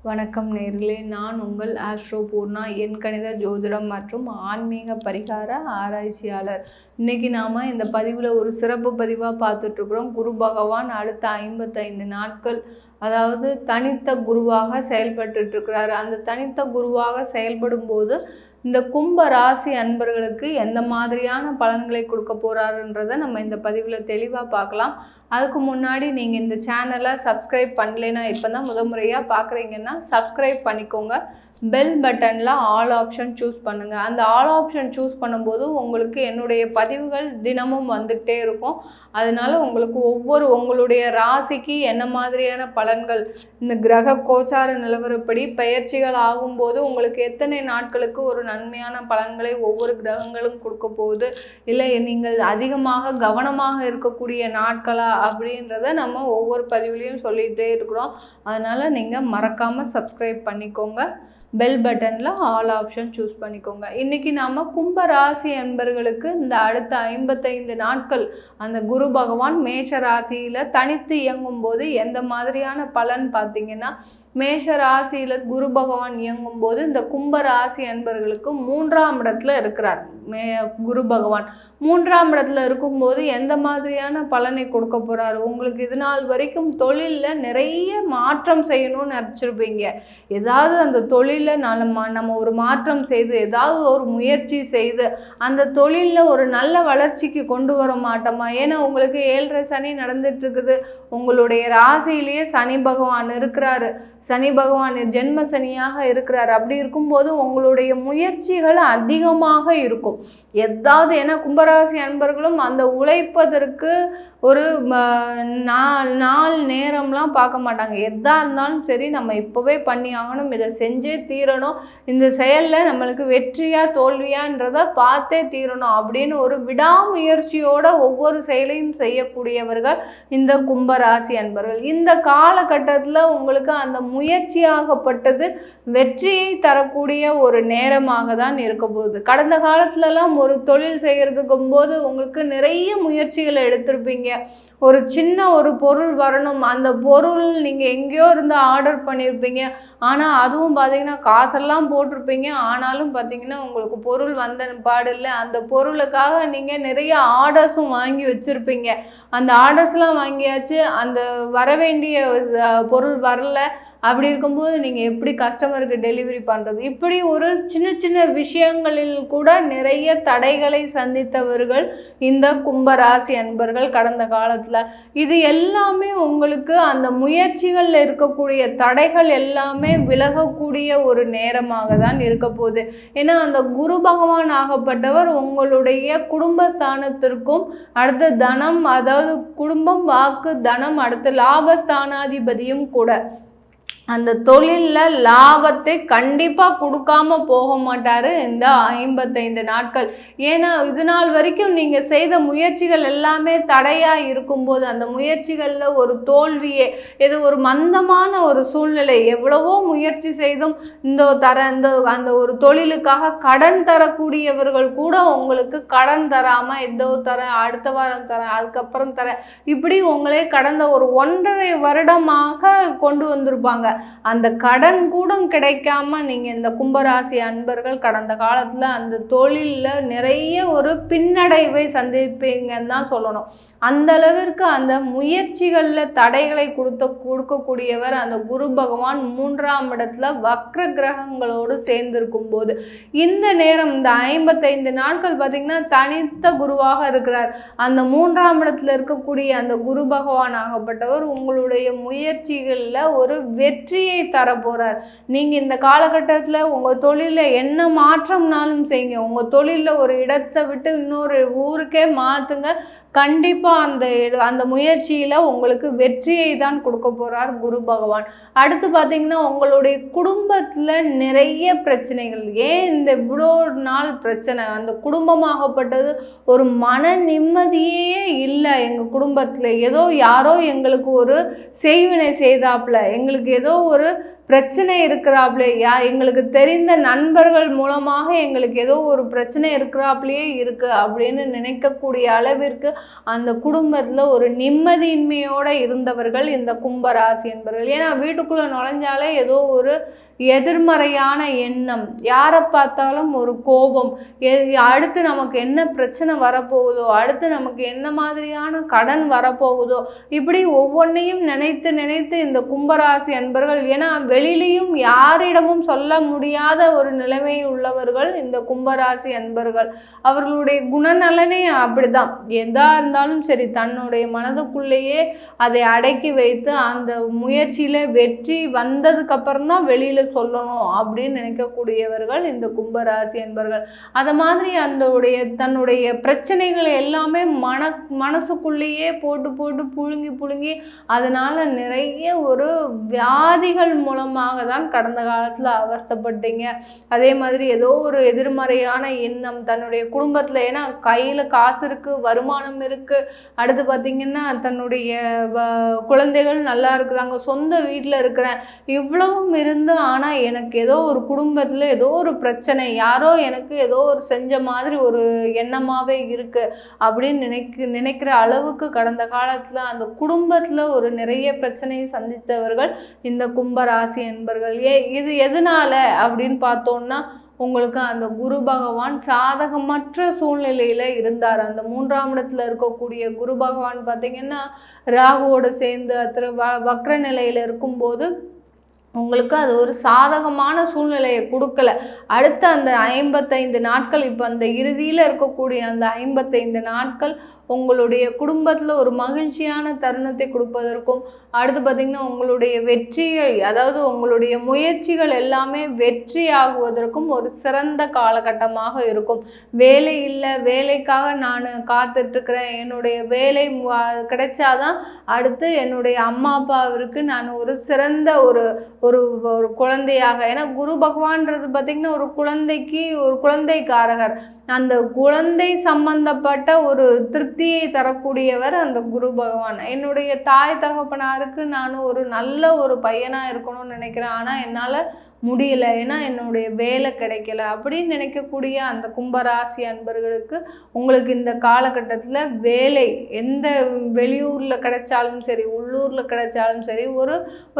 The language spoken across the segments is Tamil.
வணக்கம் நேர்களே, நான் உங்கள் ஆஸ்ட்ரோ பூர்ணா, எண் கணித ஜோதிடம் மற்றும் ஆன்மீக பரிகார ஆராய்ச்சியாளர். இன்னைக்கு நாம இந்த பதிவில் ஒரு சிறப்பு பதிவாக பார்த்துட்ருக்குறோம். குரு பகவான் அடுத்த 55 நாட்கள் அதாவது தனித்த குருவாக செயல்பட்டுருக்கிறாரு. அந்த தனித்த குருவாக செயல்படும் போது இந்த கும்ப ராசி அன்பர்களுக்கு எந்த மாதிரியான பலன்களை கொடுக்க போகிறாருன்றதை நம்ம இந்த பதிவில் தெளிவாக பார்க்கலாம். அதுக்கு முன்னாடி நீங்கள் இந்த சேனலை சப்ஸ்கிரைப் பண்ணலைன்னா, இப்போ தான் முறையாக பார்க்குறீங்கன்னா சப்ஸ்கிரைப் பண்ணிக்கோங்க. பெல் பட்டனில் ஆல் ஆப்ஷன் சூஸ் பண்ணுங்கள். அந்த ஆல் ஆப்ஷன் சூஸ் பண்ணும்போது உங்களுக்கு என்னுடைய பதிவுகள் தினமும் வந்துக்கிட்டே இருக்கும். அதனால் உங்களுக்கு உங்களுடைய ராசிக்கு என்ன மாதிரியான பலன்கள், இந்த கிரக கோச்சார நிலவரப்படி பெயர்ச்சிகள் ஆகும்போது உங்களுக்கு எத்தனை நாட்களுக்கு ஒரு நன்மையான பலன்களை ஒவ்வொரு கிரகங்களும் கொடுக்க போகுது, இல்லை நீங்கள் அதிகமாக கவனமாக இருக்கக்கூடிய நாட்களா அப்படின்றத நம்ம ஒவ்வொரு பதிவுலையும் சொல்லிகிட்டே இருக்கிறோம். அதனால் நீங்கள் மறக்காமல் சப்ஸ்கிரைப் பண்ணிக்கோங்க. பெல் பட்டனில் ஆல் ஆப்ஷன் சூஸ் பண்ணிக்கோங்க. இன்றைக்கி நாம் கும்ப ராசி அன்பர்களுக்கு இந்த அடுத்த 55 நாட்கள் அந்த குரு பகவான் மேஷ ராசியில் தனித்து இயங்கும் போது எந்த மாதிரியான பலன் பார்த்திங்கன்னா, மேஷ ராசியில் குரு பகவான் இயங்கும் போது இந்த கும்ப ராசி அன்பர்களுக்கு 3ஆம் இடத்துல இருக்கிறார். குரு பகவான் 3ஆம் இடத்துல இருக்கும்போது எந்த மாதிரியான பலனை கொடுக்க போகிறாரு, உங்களுக்கு இது நாள் வரைக்கும் தொழிலில் நிறைய மாற்றம் செய்யணும்னு நினச்சிருப்பீங்க. ஏதாவது அந்த தொழிலில் நம்ம ஒரு மாற்றம் செய்து ஏதாவது ஒரு முயற்சி செய்து அந்த தொழிலில் ஒரு நல்ல வளர்ச்சிக்கு கொண்டு வர மாட்டோமா? ஏன்னா உங்களுக்கு 7.5 சனி நடந்துட்டு இருக்குது. உங்களுடைய ராசியிலேயே சனி பகவான் இருக்கிறாரு. சனி பகவான் ஜென்ம சனியாக இருக்கிறார். அப்படி இருக்கும்போது உங்களுடைய முயற்சிகள் அதிகமாக இருக்கும். ஏதாவது ஏன்னா கும்பராசி அன்பர்களும் அந்த உழைப்பதற்கு ஒரு நாள் நேரம்லாம் பார்க்க மாட்டாங்க. எதா இருந்தாலும் சரி, நம்ம இப்போவே பண்ணி ஆகணும், இதை செஞ்சே தீரணும், இந்த செயலில் நம்மளுக்கு வெற்றியா தோல்வியான்றதை பார்த்தே தீரணும் அப்படின்னு ஒரு விடாமுயற்சியோட ஒவ்வொரு செயலையும் செய்யக்கூடியவர்கள் இந்த கும்பராசி அன்பர்கள். இந்த காலகட்டத்தில் உங்களுக்கு அந்த முயற்சியாகப்பட்டது வெற்றியை தரக்கூடிய ஒரு நேரமாக தான் இருக்க போகுது. கடந்த காலத்துலலாம் ஒரு தொழில் செய்கிறதுக்கும் போது உங்களுக்கு நிறைய முயற்சிகளை எடுத்திருப்பீங்க. ஒரு சின்ன ஒரு பொருள் வரணும், அந்த பொருள் நீங்கள் எங்கேயோ இருந்து ஆர்டர் பண்ணியிருப்பீங்க. ஆனால் அதுவும் பார்த்தீங்கன்னா காசெல்லாம் போட்டிருப்பீங்க. ஆனாலும் பார்த்தீங்கன்னா உங்களுக்கு பொருள் வந்த பாடில்லை. அந்த பொருளுக்காக நீங்கள் நிறைய ஆர்டர்ஸும் வாங்கி வச்சுருப்பீங்க. அந்த ஆர்டர்ஸ்லாம் வாங்கியாச்சு, அந்த வர வேண்டிய பொருள் வரல. அப்படி இருக்கும்போது நீங்கள் எப்படி கஸ்டமருக்கு டெலிவரி பண்ணுறது? இப்படி ஒரு சின்ன சின்ன விஷயங்களில் கூட நிறைய தடைகளை சந்தித்தவர்கள் இந்த கும்பராசி அன்பர்கள் கடந்த காலத்தில். இது எல்லாமே உங்களுக்கு அந்த முயற்சிகளில் இருக்கக்கூடிய தடைகள் எல்லாமே விலகக்கூடிய ஒரு நேரமாக தான் இருக்க போகுது. ஏன்னா அந்த குரு பகவான் ஆகப்பட்டவர் உங்களுடைய குடும்பஸ்தானத்திற்கும் அடுத்த தனம், அதாவது குடும்பம், வாக்கு, தனம், அடுத்த லாபஸ்தானாதிபதியும் கூட. அந்த தொழிலில் லாபத்தை கண்டிப்பாக கொடுக்காம போக மாட்டார் இந்த 55 நாட்கள். ஏன்னா இது நாள் வரைக்கும் நீங்கள் செய்த முயற்சிகள் எல்லாமே தடையாக இருக்கும்போது அந்த முயற்சிகளில் ஒரு தோல்வியே, இது ஒரு மந்தமான ஒரு சூழ்நிலை. எவ்வளவோ முயற்சி செய்தும் அந்த ஒரு தொழிலுக்காக கடன் தரக்கூடியவர்கள் கூட உங்களுக்கு கடன் தராமல் ஏதோ தரேன், அடுத்த வாரம் தரேன், அதுக்கப்புறம் தரேன், இப்படி உங்களே கடந்த ஒரு 1.5 வருடமாக கொண்டு வந்திருப்பாங்க. அந்த கடன் கூட கிடைக்காம நீங்கள் இந்த கும்பராசி அன்பர்கள் கடந்த காலத்தில் அந்த தொழிலில் நிறைய ஒரு பின்னடைவை சந்திப்பீங்கன்னு தான் சொல்லணும். அந்த அளவிற்கு அந்த முயற்சிகளில் தடைகளை கொடுக்கக்கூடியவர் அந்த குரு பகவான் 3ஆம் இடத்துல வக்ர கிரகங்களோடு சேர்ந்திருக்கும் போது இந்த நேரம் இந்த 55 நாட்கள் பார்த்திங்கன்னா தனித்த குருவாக இருக்கிறார். அந்த 3ஆம் இடத்துல இருக்கக்கூடிய அந்த குரு பகவான் ஆகப்பட்டவர் உங்களுடைய முயற்சிகளில் ஒரு வெற்றியை தர போகிறார். நீங்கள் இந்த காலகட்டத்தில் உங்கள் தொழிலில் என்ன மாற்றம்னாலும் செய்யுங்க. உங்கள் தொழிலில் ஒரு இடத்தை விட்டு இன்னொரு ஊருக்கே மாற்றுங்க. கண்டிப்பாக அந்த முயற்சியில் உங்களுக்கு வெற்றியை தான் கொடுக்க போகிறார் குரு பகவான். அடுத்து பார்த்திங்கன்னா உங்களுடைய குடும்பத்தில் நிறைய பிரச்சனைகள். ஏன் இந்த இவ்வளோ நாள் பிரச்சனை, அந்த குடும்பமாகப்பட்டது ஒரு மன நிம்மதியே இல்லை. எங்கள் குடும்பத்தில் ஏதோ யாரோ எங்களுக்கு ஒரு செய்வினை செய்தாப்புல, எங்களுக்கு ஏதோ ஒரு பிரச்சனை இருக்கிறாப்லே, எங்களுக்கு தெரிந்த நண்பர்கள் மூலமாக எங்களுக்கு ஏதோ ஒரு பிரச்சனை இருக்கிறாப்லேயே இருக்குது அப்படின்னு நினைக்கக்கூடிய அளவிற்கு அந்த குடும்பத்தில் ஒரு நிம்மதியின்மையோடு இருந்தவர்கள் இந்த கும்பராசி என்பவர்கள். ஏன்னா வீட்டுக்குள்ளே நுழைஞ்சாலே ஏதோ ஒரு எதிர்மறையான எண்ணம், யாரை பார்த்தாலும் ஒரு கோபம், அடுத்து நமக்கு என்ன பிரச்சனை வரப்போகுதோ, அடுத்து நமக்கு என்ன மாதிரியான கடன் வரப்போகுதோ, இப்படி ஒவ்வொன்றையும் நினைத்து நினைத்து இந்த கும்பராசி அன்பர்கள், ஏன்னா வெளியிலையும் யாரிடமும் சொல்ல முடியாத ஒரு நிலைமை உள்ளவர்கள் இந்த கும்பராசி அன்பர்கள். அவர்களுடைய குணநலனே அப்படிதான். எதா இருந்தாலும் சரி தன்னுடைய மனதுக்குள்ளேயே அதை அடக்கி வைத்து அந்த முயற்சியில் வெற்றி வந்ததுக்கு அப்புறம் தான் வெளியில் சொல்லணும் அப்படின்னு நினைக்கக்கூடியவர்கள் இந்த கும்பராசி என்பர்கள். அது மாதிரி தன்னுடைய பிரச்சனைகளை எல்லாமே மனசுக்குள்ளேயே போட்டு போட்டு புழுங்கி புழுங்கி அதனால நிறைய ஒரு வியாதிகள் மூலமாக தான் கடந்த காலத்தில் அவஸ்தைப்பட்டீங்க. அதே மாதிரி ஏதோ ஒரு எதிர்மறையான எண்ணம் தன்னுடைய குடும்பத்தில், ஏன்னா கையில் காசு இருக்குது, வருமானம் இருக்குது, அடுத்து பார்த்திங்கன்னா தன்னுடைய குழந்தைகள் நல்லா இருக்கிறாங்க, சொந்த வீட்டில் இருக்கிறேன், இவ்வளவும் இருந்து ஆனால் எனக்கு ஏதோ ஒரு குடும்பத்தில் ஏதோ ஒரு பிரச்சனை, யாரோ எனக்கு ஏதோ ஒரு செஞ்ச மாதிரி ஒரு எண்ணமாகவே இருக்குது அப்படின்னு நினைக்கிற அளவுக்கு கடந்த காலத்தில் அந்த குடும்பத்தில் ஒரு நிறைய பிரச்சனையை சந்தித்தவர்கள் இந்த கும்பராசி என்பர்கள். இது எதனால அப்படின்னு பார்த்தோன்னா, உங்களுக்கு அந்த குரு பகவான் சாதகமற்ற சூழ்நிலையில் இருந்தார். அந்த 3ஆம் இடத்துல இருக்கக்கூடிய குரு பகவான் பார்த்திங்கன்னா ராகுவோடு சேர்ந்து வக்ர நிலையில் இருக்கும்போது உங்களுக்கு அது ஒரு சாதகமான சூழ்நிலையை கொடுக்கல. அடுத்த அந்த 55 நாட்கள், இப்போ அந்த இறுதியில் இருக்கக்கூடிய அந்த 55 நாட்கள் உங்களுடைய குடும்பத்தில் ஒரு மகிழ்ச்சியான தருணத்தை கொடுப்பதற்கும், அடுத்து பார்த்திங்கன்னா உங்களுடைய வெற்றியை, அதாவது உங்களுடைய முயற்சிகள் எல்லாமே வெற்றி ஆகுவதற்கும் ஒரு சிறந்த காலகட்டமாக இருக்கும். வேலை இல்லை, வேலைக்காக நான் காத்துட்ருக்கிறேன், என்னுடைய வேலை கிடைச்சாதான் அடுத்து என்னுடைய அம்மா அப்பாவிற்கு நான் ஒரு சிறந்த ஒரு ஒரு ஒரு குழந்தையாக, ஏன்னா குரு பகவான்றது பார்த்திங்கன்னா ஒரு குழந்தைக்காரகர், அந்த குழந்தை சம்பந்தப்பட்ட ஒரு திருப்தியை தரக்கூடியவர் அந்த குரு பகவான். என்னுடைய தாய் தகப்பனாருக்கு நான் ஒரு நல்ல ஒரு பையனாக இருக்கணும்னு நினைக்கிறேன், ஆனால் என்னால் முடியல, ஏன்னா என்னுடைய வேலை கிடைக்கல அப்படின்னு நினைக்கக்கூடிய அந்த கும்பராசி அன்பர்களுக்கு உங்களுக்கு இந்த காலகட்டத்தில் வேலை எந்த வெளியூரில் கிடைச்சாலும் சரி, உள்ளூரில் கிடைச்சாலும் சரி,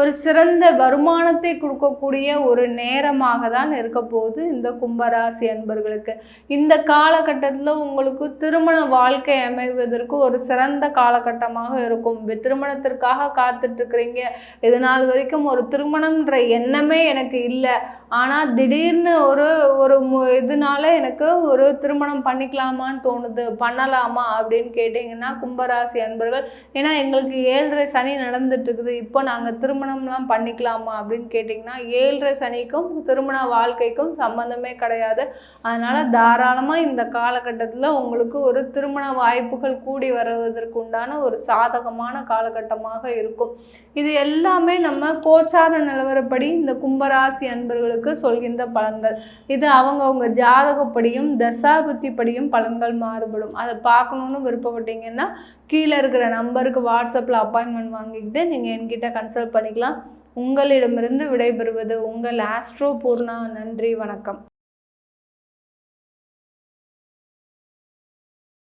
ஒரு சிறந்த வருமானத்தை கொடுக்கக்கூடிய ஒரு நேரமாக தான் இருக்க போகுது இந்த கும்பராசி அன்பர்களுக்கு. இந்த காலகட்டத்தில் உங்களுக்கு திருமண வாழ்க்கை அமைவதற்கு ஒரு சிறந்த காலகட்டமாக இருக்கும். திருமணத்திற்காக காத்துட்ருக்கிறீங்க, இது நாள் வரைக்கும் ஒரு திருமணம்ன்ற எண்ணமே எனக்கு இல்லை, ஆனால் திடீர்னு ஒரு இதனால எனக்கு ஒரு திருமணம் பண்ணிக்கலாமான்னு தோணுது, பண்ணலாமா அப்படின்னு கேட்டிங்கன்னா கும்பராசி அன்பர்கள், ஏன்னா எங்களுக்கு 7.5 சனி நடந்துட்டுருக்குது, இப்போ நாங்கள் திருமணம்லாம் பண்ணிக்கலாமா அப்படின்னு கேட்டிங்கன்னா 7.5 சனிக்கும் திருமண வாழ்க்கைக்கும் சம்மந்தமே கிடையாது. அதனால் தாராளமாக இந்த காலகட்டத்தில் உங்களுக்கு ஒரு திருமண வாய்ப்புகள் கூடி வருவதற்கு உண்டான ஒரு சாதகமான காலகட்டமாக இருக்கும். இது எல்லாமே நம்ம கோச்சார நிலவரப்படி இந்த கும்பராசி அன்பர்களுக்கு சொல்கின்ற பலன்கள். இது அவங்கவுங்க ஜாதகப்படியும் தசாபுத்திப்படியும் பலன்கள் மாறுபடும். அதை பார்க்கணுன்னு விருப்பப்பட்டீங்கன்னா கீழே இருக்கிற நம்பருக்கு வாட்ஸ்அப்பில் அப்பாயின்மெண்ட் வாங்கிக்கிட்டு நீங்கள் என்கிட்ட கன்சல்ட் பண்ணிக்கலாம். உங்களிடமிருந்து விடைபெறுவது உங்கள் ஆஸ்ட்ரோ பூர்ணா. நன்றி, வணக்கம்.